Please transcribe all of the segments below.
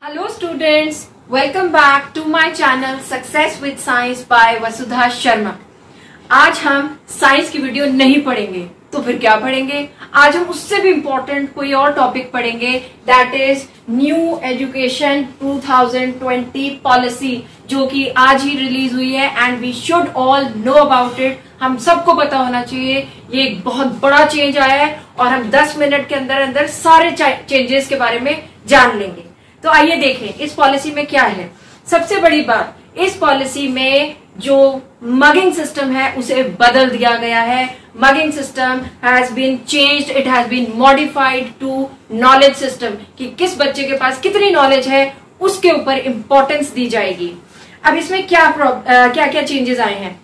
Hello students, welcome back to my channel Success with Science by वसुधा शर्मा। आज हम science की video नहीं पढ़ेंगे तो फिर क्या पढ़ेंगे? आज हम उससे भी इम्पोर्टेंट कोई और टॉपिक पढ़ेंगे, that is new education 2020 policy, जो कि आज ही रिलीज हुई है and we should all know about it. हम सबको पता होना चाहिए, ये एक बहुत बड़ा चेंज आया है और हम 10 मिनट के अंदर अंदर सारे चेंजेस के बारे में जान लेंगे। तो आइए देखें इस पॉलिसी में क्या है। सबसे बड़ी बात, इस पॉलिसी में जो मगिंग सिस्टम है उसे बदल दिया गया है। Mugging system has been changed, it has been modified to knowledge system, कि किस बच्चे के पास कितनी नॉलेज है उसके ऊपर इंपॉर्टेंस दी जाएगी। अब इसमें क्या क्या चेंजेस आए हैं?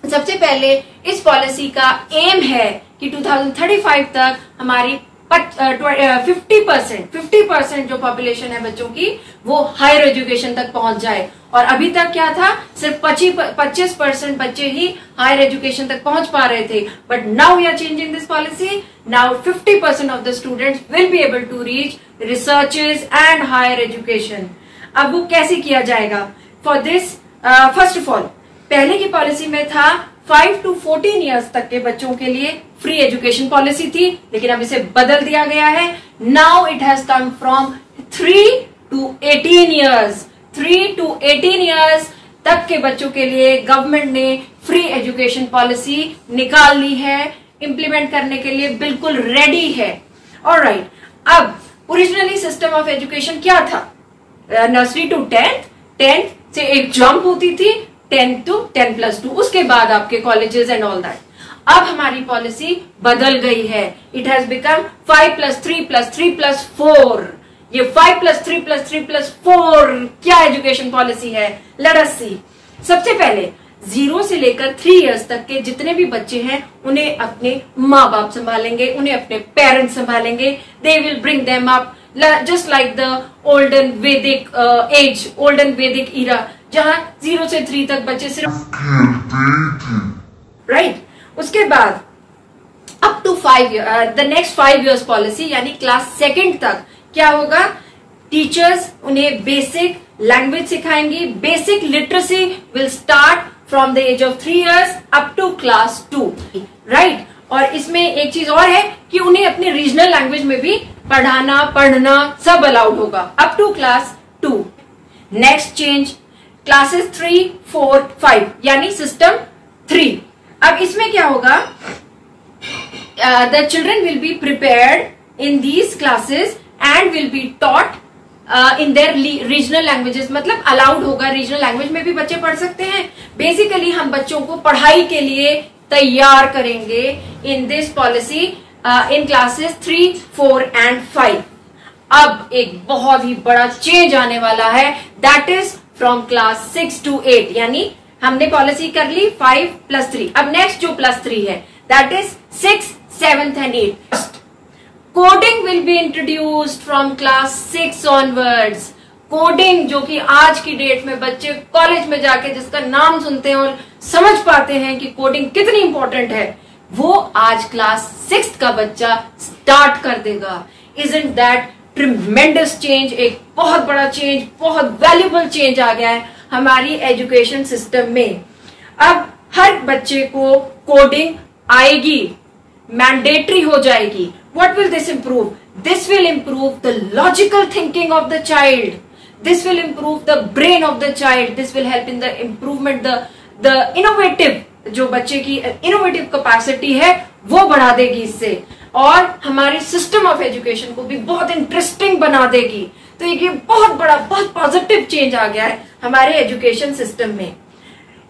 सबसे पहले इस पॉलिसी का एम है कि 2035 तक हमारी 50% जो पॉपुलेशन है बच्चों की वो हायर एजुकेशन तक पहुंच जाए। और अभी तक क्या था, सिर्फ 25% बच्चे ही हायर एजुकेशन तक पहुंच पा रहे थे। But now we are changing this policy, now 50% of the students will be able to reach researches and higher education. अब वो कैसे किया जाएगा? For this first of all, पहले की पॉलिसी में था 5 to 14 ईयर्स तक के बच्चों के लिए फ्री एजुकेशन पॉलिसी थी, लेकिन अब इसे बदल दिया गया है। Now it has come from 3 to 18 years. 3 to 18 years तक के बच्चों के लिए गवर्नमेंट ने फ्री एजुकेशन पॉलिसी निकाल ली है, इंप्लीमेंट करने के लिए बिल्कुल रेडी है। ऑलराइट, अब ओरिजिनली सिस्टम ऑफ एजुकेशन क्या था? नर्सरी टू 10th से एक जंप होती थी 10 to 10+2, उसके बाद आपके कॉलेजेस एंड ऑल दैट। अब हमारी पॉलिसी बदल गई है, इट हैज बिकम 5+3+3+4। ये 5+3+3+4 क्या एजुकेशन पॉलिसी है? लेट अस सी। सबसे पहले 0 से लेकर 3 ईयर्स तक के जितने भी बच्चे हैं उन्हें अपने माँ बाप संभालेंगे, उन्हें अपने पेरेंट्स संभालेंगे। They will bring them up just like the olden वैदिक एज, ओल्डन वैदिक इरा, जहां 0 से 3 तक बच्चे सिर्फ राइट। उसके बाद up to 5 year, the next 5 years policy यानी क्लास 2nd तक क्या होगा? टीचर्स उन्हें बेसिक लैंग्वेज सिखाएंगी। Basic literacy will start from the age of 3 years up to class 2, right. और इसमें एक चीज और है कि उन्हें अपनी रीजनल लैंग्वेज में भी पढ़ना सब अलाउड होगा up to class 2। Next change, classes 3, 4, 5 यानी सिस्टम 3। अब इसमें क्या होगा? The children will be prepared in these classes and will be taught in their regional languages, मतलब अलाउड होगा, रीजनल लैंग्वेज में भी बच्चे पढ़ सकते हैं। बेसिकली हम बच्चों को पढ़ाई के लिए तैयार करेंगे in this policy in classes 3, 4 and 5। अब एक बहुत ही बड़ा चेंज आने वाला है, that is from class 6 to 8, यानी हमने पॉलिसी कर ली 5+3। अब नेक्स्ट जो +3 है that is 6, 7th and 8th। Coding will be introduced from class 6 onwards. Coding जो कि आज की डेट में बच्चे कॉलेज में जाके जिसका नाम सुनते हैं और समझ पाते हैं कि कोडिंग कितनी इंपॉर्टेंट है, वो आज क्लास 6th का बच्चा स्टार्ट कर देगा। Isn't that tremendous change? एक बहुत बड़ा चेंज, बहुत वैल्यूबल चेंज आ गया है हमारी एजुकेशन सिस्टम में। अब हर बच्चे को कोडिंग आएगी, मैंडेटरी हो जाएगी। What will this improve? This will improve the logical thinking of the child, this will improve the brain of the child, this will help in the improvement the innovative, जो बच्चे की innovative capacity है वो बढ़ा देगी इससे, और हमारे सिस्टम ऑफ एजुकेशन को भी बहुत इंटरेस्टिंग बना देगी। तो ये बहुत बड़ा, बहुत पॉजिटिव चेंज आ गया है हमारे एजुकेशन सिस्टम में।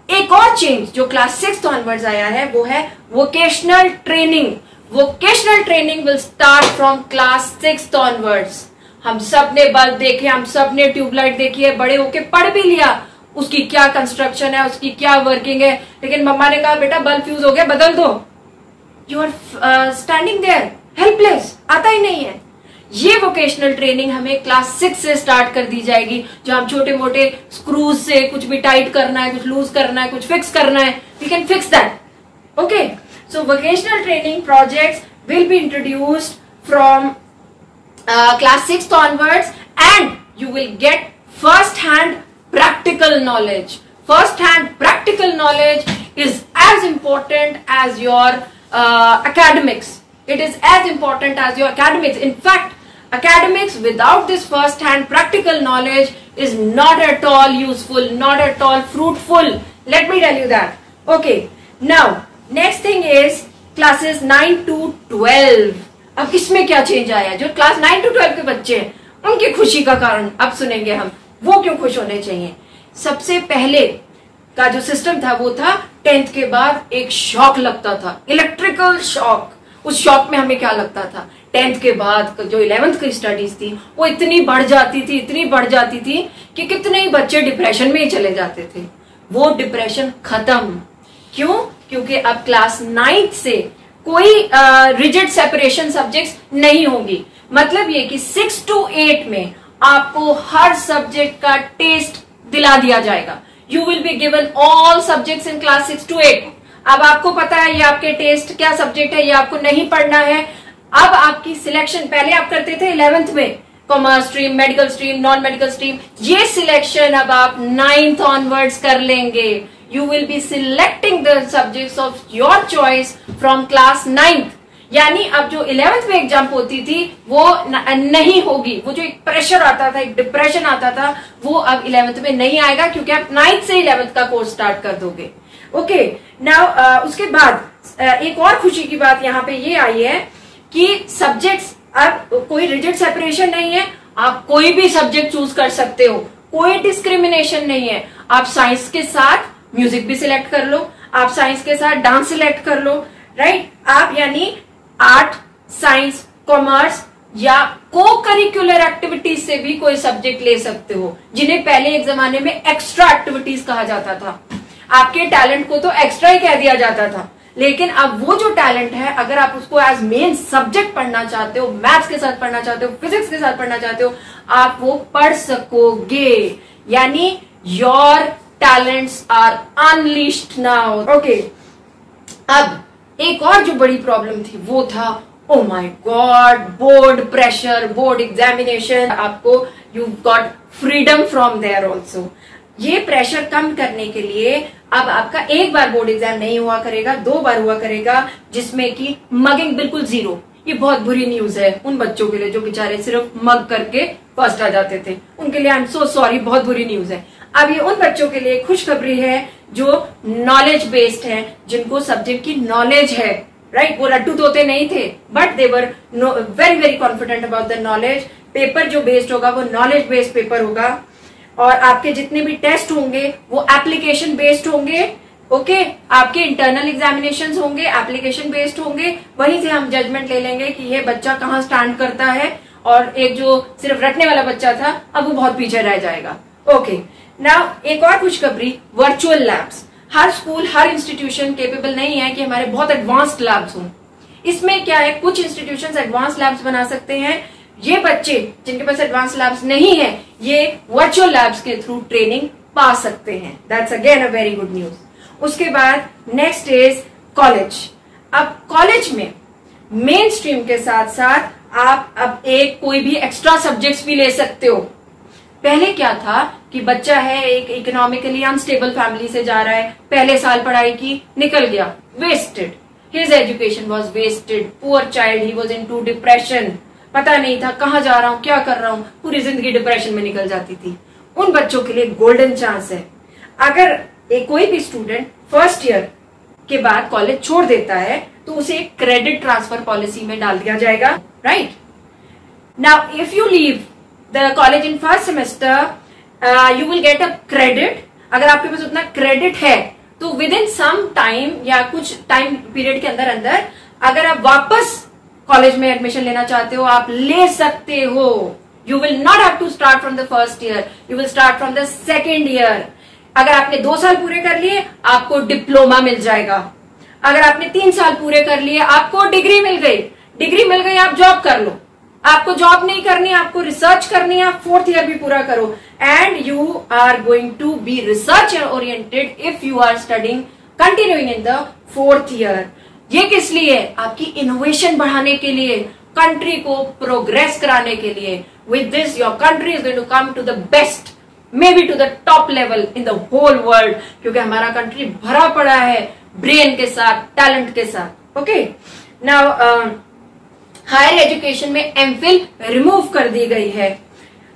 एक और चेंज जो क्लास 6th ऑनवर्ड्स आया है वो है vocational training. Vocational training will start from class 6th onwards. हम सब ने बल्ब देखे, हम सब ने ट्यूबलाइट देखी है, बड़े होके पढ़ भी लिया उसकी क्या कंस्ट्रक्शन है, उसकी क्या वर्किंग है, लेकिन मम्मा ने कहा बेटा बल्ब फ्यूज हो गया, बदल दो। You are standing there helpless, आता ही नहीं है। ये वोकेशनल ट्रेनिंग हमें क्लास 6 से स्टार्ट कर दी जाएगी, जो हम छोटे मोटे स्क्रूज से कुछ भी टाइट करना है, कुछ लूज करना है, कुछ फिक्स करना है, we can fix that. Okay, so vocational training projects will be introduced from class 6th onwards, and you will get first hand practical knowledge. First hand practical knowledge is as important as your academics. It is as important as your academics. In fact, academics without this first hand practical knowledge is not at all useful, not at all fruitful. Let me tell you that. Okay, now next thing is classes 9 to 12. अब इसमें क्या change आया? जो class 9 to 12 के बच्चे हैं उनकी खुशी का कारण अब सुनेंगे हम, वो क्यों खुश होने चाहिए। सबसे पहले का जो सिस्टम था वो था 10th के बाद एक शॉक लगता था, इलेक्ट्रिकल शॉक। उस शॉक में हमें क्या लगता था, 10th के बाद जो 11th की स्टडीज थी वो इतनी बढ़ जाती थी कि कितने ही बच्चे डिप्रेशन में ही चले जाते थे। वो डिप्रेशन खत्म। क्यों? क्योंकि अब क्लास 9th से कोई रिजिड सेपरेशन सब्जेक्ट्स नहीं होंगी। मतलब ये कि 6 to 8 में आपको हर सब्जेक्ट का टेस्ट दिला दिया जाएगा। You will be given all subjects in class 6 to 8। अब आपको पता है ये आपके टेस्ट क्या सब्जेक्ट है, ये आपको नहीं पढ़ना है। अब आपकी सिलेक्शन पहले आप करते थे 11th में, commerce stream, medical stream, non medical stream. ये सिलेक्शन अब आप 9th ऑनवर्ड्स कर लेंगे। You will be selecting the subjects of your choice from class 9th। यानी अब जो 11th में एग्जाम होती थी वो नहीं होगी। वो जो एक प्रेशर आता था, एक डिप्रेशन आता था, वो अब 11th में नहीं आएगा, क्योंकि आप 9th से 11th का कोर्स स्टार्ट कर दोगे। ओके, नाउ उसके बाद एक और खुशी की बात यहाँ पे ये आई है कि सब्जेक्ट्स अब कोई रिजिड सेपरेशन नहीं है। आप कोई भी सब्जेक्ट चूज कर सकते हो, कोई डिस्क्रिमिनेशन नहीं है। आप साइंस के साथ म्यूजिक भी सिलेक्ट कर लो, आप साइंस के साथ डांस सिलेक्ट कर लो, राइट। आप यानी आर्ट, साइंस, कॉमर्स या को करिकुलर एक्टिविटीज से भी कोई सब्जेक्ट ले सकते हो, जिन्हें पहले एक जमाने में एक्स्ट्रा एक्टिविटीज कहा जाता था। आपके टैलेंट को तो एक्स्ट्रा ही कह दिया जाता था, लेकिन अब वो जो टैलेंट है, अगर आप उसको एज मेन सब्जेक्ट पढ़ना चाहते हो, मैथ्स के साथ पढ़ना चाहते हो, फिजिक्स के साथ पढ़ना चाहते हो, आप वो पढ़ सकोगे। यानी your talents are unleashed now. Okay, अब एक और जो बड़ी प्रॉब्लम थी वो था, oh my god, board pressure, board examination. आपको you got freedom from there also. ये प्रेशर कम करने के लिए अब आपका एक बार बोर्ड एग्जाम नहीं हुआ करेगा, 2 बार हुआ करेगा, जिसमें कि मगिंग बिल्कुल 0। ये बहुत बुरी न्यूज है उन बच्चों के लिए जो बेचारे सिर्फ मग करके फर्स्ट आ जाते थे। उनके लिए आई एम सो सॉरी, बहुत बुरी न्यूज है। अब ये उन बच्चों के लिए खुशखबरी है जो नॉलेज बेस्ड है, जिनको सब्जेक्ट की नॉलेज है, राइट। वो लड्डू तोते नहीं थे, but they were very very confident about the knowledge. Paper जो बेस्ड होगा वो नॉलेज बेस्ड पेपर होगा, और आपके जितने भी टेस्ट होंगे वो एप्लीकेशन बेस्ड होंगे। ओके, आपके इंटरनल एग्जामिनेशंस होंगे एप्लीकेशन बेस्ड होंगे। वहीं से हम जजमेंट ले लेंगे कि ये बच्चा कहाँ स्टैंड करता है, और एक जो सिर्फ रटने वाला बच्चा था अब वो बहुत पीछे रह जाएगा। ओके, नाउ एक और खुशखबरी, वर्चुअल लैब्स। हर स्कूल, हर इंस्टीट्यूशन केपेबल नहीं है कि हमारे बहुत एडवांस्ड लैब्स हों। इसमें क्या है, कुछ इंस्टीट्यूशंस एडवांस लैब्स बना सकते हैं। ये बच्चे जिनके पास एडवांस लैब्स नहीं है, ये वर्चुअल लैब्स के थ्रू ट्रेनिंग पा सकते हैं। That's again a very good news. उसके बाद नेक्स्ट इज कॉलेज। अब कॉलेज में मेन स्ट्रीम के साथ साथ आप अब एक कोई भी एक्स्ट्रा सब्जेक्ट्स भी ले सकते हो। पहले क्या था कि बच्चा है, एक इकोनॉमिकली अनस्टेबल फैमिली से जा रहा है, पहले साल पढ़ाई की, निकल गया, wasted. His education was wasted, poor child, he was into depression. पता नहीं था कहाँ जा रहा हूँ, क्या कर रहा हूँ, पूरी जिंदगी डिप्रेशन में निकल जाती थी। उन बच्चों के लिए गोल्डन चांस है। अगर कोई भी स्टूडेंट फर्स्ट ईयर के बाद कॉलेज छोड़ देता है तो उसे क्रेडिट ट्रांसफर पॉलिसी में डाल दिया जाएगा, right. Now if you leave the college in first semester you will get a credit. अगर आपके पास उतना क्रेडिट है तो विद इन सम टाइम या कुछ टाइम पीरियड के अंदर अगर आप वापस कॉलेज में एडमिशन लेना चाहते हो, आप ले सकते हो। You will not have to start from the first year, you will start from the second year. अगर आपने 2 साल पूरे कर लिए आपको डिप्लोमा मिल जाएगा। अगर आपने 3 साल पूरे कर लिए आपको डिग्री मिल गई। डिग्री मिल गई, आप जॉब कर लो। आपको जॉब नहीं करनी, आपको रिसर्च करनी है, आप 4th ईयर भी पूरा करो। And you are going to be research oriented if you are studying continuing in the 4th year. ये किस लिए? आपकी इनोवेशन बढ़ाने के लिए, कंट्री को प्रोग्रेस कराने के लिए। with this your country is going to come to the best, maybe to the top level in the whole world, क्योंकि हमारा कंट्री भरा पड़ा है ब्रेन के साथ, टैलेंट के साथ. ओके, नाउ हायर एजुकेशन में एमफिल रिमूव कर दी गई है.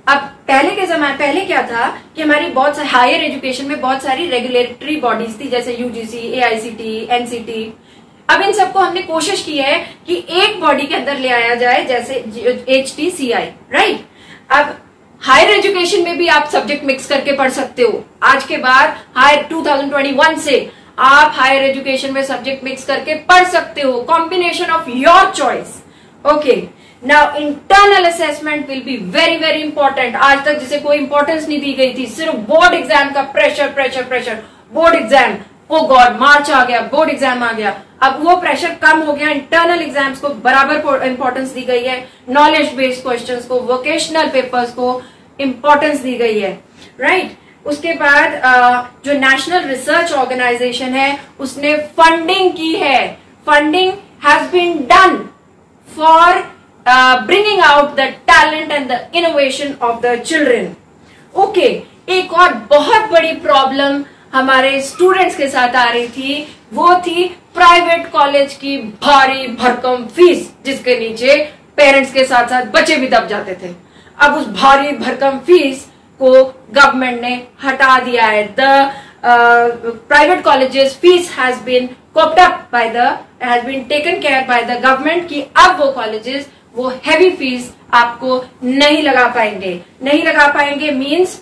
अब पहले क्या था कि हमारी बहुत सारी हायर एजुकेशन में बहुत सारी रेगुलेटरी बॉडीज थी, जैसे यूजीसी, एआईसीटी, एनसीटी. अब इन सबको हमने कोशिश की है कि एक बॉडी के अंदर ले आया जाए, जैसे HTCI, राइट. अब हायर एजुकेशन में भी आप सब्जेक्ट मिक्स करके पढ़ सकते हो. आज के बाद हायर 2021 से आप हायर एजुकेशन में सब्जेक्ट मिक्स करके पढ़ सकते हो, combination of your choice. Okay, now internal assessment will be very very important. आज तक जिसे कोई इंपॉर्टेंस नहीं दी गई थी, सिर्फ बोर्ड एग्जाम का pressure pressure pressure. Board exam, oh god, March आ गया, बोर्ड एग्जाम आ गया. अब वो प्रेशर कम हो गया, इंटरनल एग्जाम्स को बराबर इंपॉर्टेंस दी गई है, नॉलेज बेस्ड क्वेश्चंस को, वोकेशनल पेपर्स को इंपॉर्टेंस दी गई है, राइट. उसके बाद जो नेशनल रिसर्च ऑर्गेनाइजेशन है उसने फंडिंग की है. Funding has been done for bringing out the talent and the innovation of the children. Okay, एक और बहुत बड़ी प्रॉब्लम हमारे स्टूडेंट्स के साथ आ रही थी, वो थी प्राइवेट कॉलेज की भारी भरकम फीस, जिसके नीचे पेरेंट्स के साथ साथ बच्चे भी दब जाते थे. अब उस भारी भरकम फीस को गवर्नमेंट ने हटा दिया है. The private colleges fees has been copped up by has been taken care by the government कि अब वो कॉलेजेस वो हैवी फीस आपको नहीं लगा पाएंगे. मींस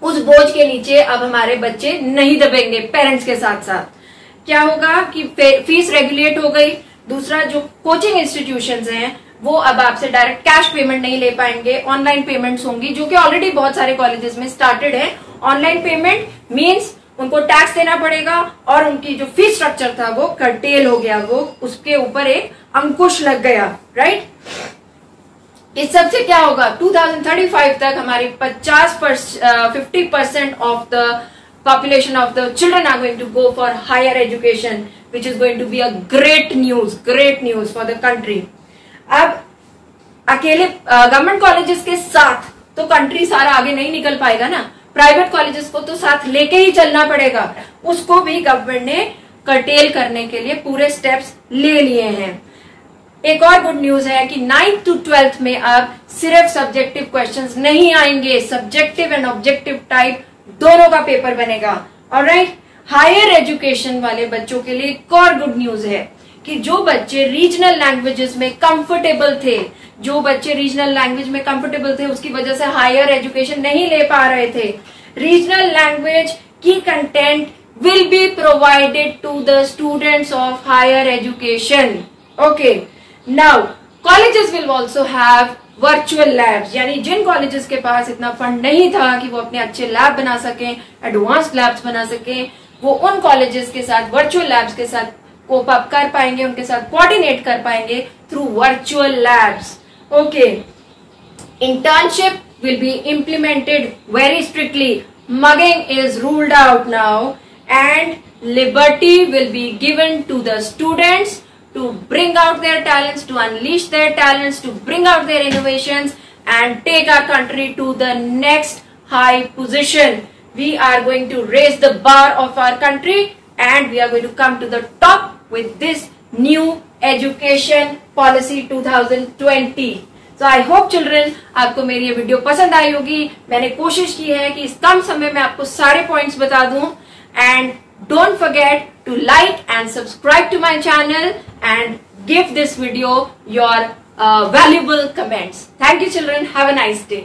उस बोझ के नीचे अब हमारे बच्चे नहीं दबेंगे पेरेंट्स के साथ साथ. क्या होगा कि फीस रेगुलेट हो गई. दूसरा, जो कोचिंग इंस्टीट्यूशंस हैं वो अब आपसे डायरेक्ट कैश पेमेंट नहीं ले पाएंगे, ऑनलाइन पेमेंट्स होंगी, जो कि ऑलरेडी बहुत सारे कॉलेजेस में स्टार्टेड है. ऑनलाइन पेमेंट मींस उनको टैक्स देना पड़ेगा और उनकी जो फीस स्ट्रक्चर था वो कर्टेल हो गया, वो उसके ऊपर एक अंकुश लग गया, राइट. इस सबसे क्या होगा, 2035 तक हमारी 50% of the population of the children are going to go for higher education, which is going to be a great news for the country. अब अकेले गवर्नमेंट कॉलेजेस के साथ तो कंट्री सारा आगे नहीं निकल पाएगा ना, प्राइवेट कॉलेजेस को तो साथ लेके ही चलना पड़ेगा. उसको भी गवर्नमेंट ने कर्टेल करने के लिए पूरे स्टेप्स ले लिए हैं. एक और गुड न्यूज है कि 9th to 12th में अब सिर्फ सब्जेक्टिव क्वेश्चंस नहीं आएंगे, सब्जेक्टिव एंड ऑब्जेक्टिव टाइप दोनों का पेपर बनेगा. ऑलराइट, हायर एजुकेशन वाले बच्चों के लिए एक और गुड न्यूज है कि जो बच्चे रीजनल लैंग्वेजेस में कंफर्टेबल थे, उसकी वजह से हायर एजुकेशन नहीं ले पा रहे थे, रीजनल लैंग्वेज की content will be provided to the students of higher education. Okay, now colleges will also have virtual labs, यानी जिन कॉलेजेस के पास इतना फंड नहीं था कि वो अपने अच्छे लैब बना सकें, एडवांस्ड लैब्स बना सकें, वो उन कॉलेजेस के साथ वर्चुअल लैब्स के साथ कोप अप कर पाएंगे, उनके साथ कोऑर्डिनेट कर पाएंगे through virtual labs. Okay, internship will be implemented very strictly. Mugging is ruled out now and liberty will be given to the students to bring out their talents, to unleash their talents, to bring out their innovations and take our country to the next high position. We are going to raise the bar of our country and we are going to come to the top with this new education policy 2020. So I hope children आपको मेरी ये video पसंद आई होगी. मैंने कोशिश की है कि इस कम समय में आपको सारे पॉइंट्स बता दूं. And don't forget to like and subscribe to my channel and give this video your valuable comments. Thank you children. Have a nice day.